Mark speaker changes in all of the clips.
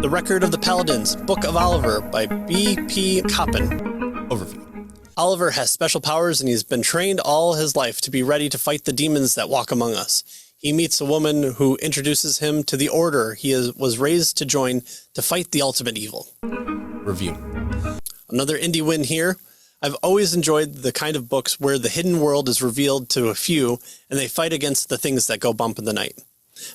Speaker 1: The Record of the Paladins, Book of Oliver by B.P. McCoppin. Overview. Oliver has special powers and he's been trained all his life to be ready to fight the demons that walk among us. He meets a woman who introduces him to the order he was raised to join to fight the ultimate evil. Review. Another indie win here. I've always enjoyed the kind of books where the hidden world is revealed to a few and they fight against the things that go bump in the night.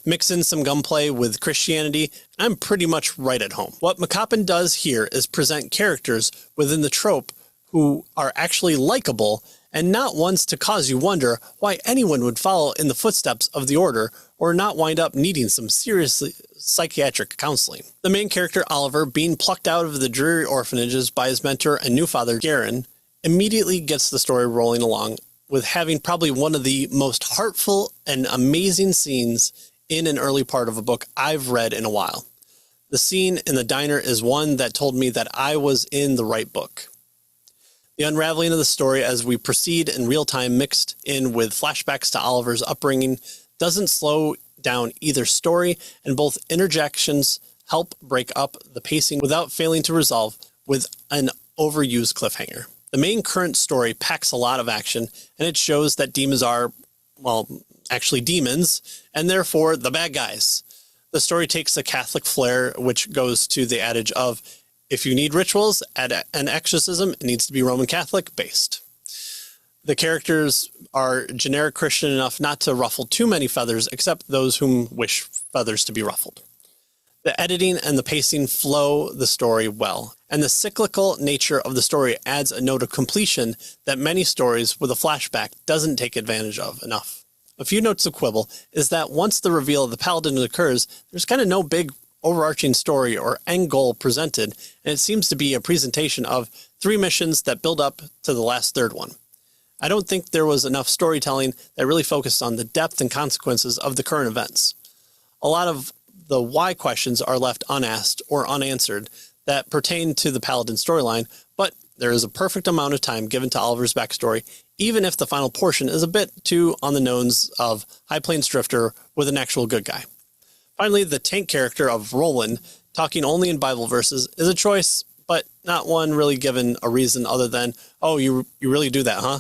Speaker 1: Mix in some gunplay with Christianity, and I'm pretty much right at home. What McCoppin does here is present characters within the trope who are actually likable and not ones to cause you wonder why anyone would follow in the footsteps of the Order or not wind up needing some serious psychiatric counseling. The main character, Oliver, being plucked out of the dreary orphanages by his mentor and new father, Garen, immediately gets the story rolling along with having probably one of the most heartful and amazing scenes in an early part of a book I've read in a while. The scene in the diner is one that told me that I was in the right book. The unraveling of the story as we proceed in real time mixed in with flashbacks to Oliver's upbringing doesn't slow down either story, and both interjections help break up the pacing without failing to resolve with an overused cliffhanger. The main current story packs a lot of action, and it shows that demons are, well, actually demons, and therefore the bad guys. The story takes a Catholic flair, which goes to the adage of, if you need rituals at an exorcism, it needs to be Roman Catholic based. The characters are generic Christian enough not to ruffle too many feathers, except those whom wish feathers to be ruffled. The editing and the pacing flow the story well, and the cyclical nature of the story adds a note of completion that many stories with a flashback doesn't take advantage of enough. A few notes of quibble is that once the reveal of the Paladin occurs, there's kind of no big overarching story or end goal presented, and it seems to be a presentation of 3 missions that build up to the last third one. I don't think there was enough storytelling that really focused on the depth and consequences of the current events. A lot of the why questions are left unasked or unanswered that pertain to the Paladin storyline, but there is a perfect amount of time given to Oliver's backstory, even if the final portion is a bit too on the nose of High Plains Drifter with an actual good guy. Finally, the tank character of Roland, talking only in Bible verses, is a choice, but not one really given a reason other than, oh, you really do that, huh?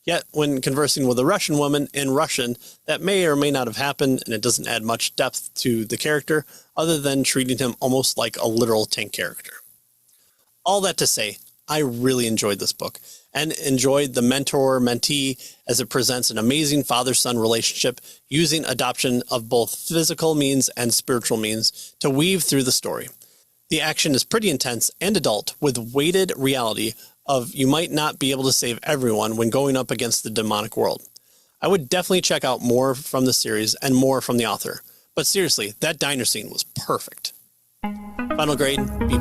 Speaker 1: Yet, when conversing with a Russian woman in Russian, that may or may not have happened, and it doesn't add much depth to the character, other than treating him almost like a literal tank character. All that to say, I really enjoyed this book, and enjoyed the mentor-mentee as it presents an amazing father-son relationship using adoption of both physical means and spiritual means to weave through the story. The action is pretty intense and adult, with weighted reality of you might not be able to save everyone when going up against the demonic world. I would definitely check out more from the series and more from the author. But seriously, that diner scene was perfect. Final grade, B+.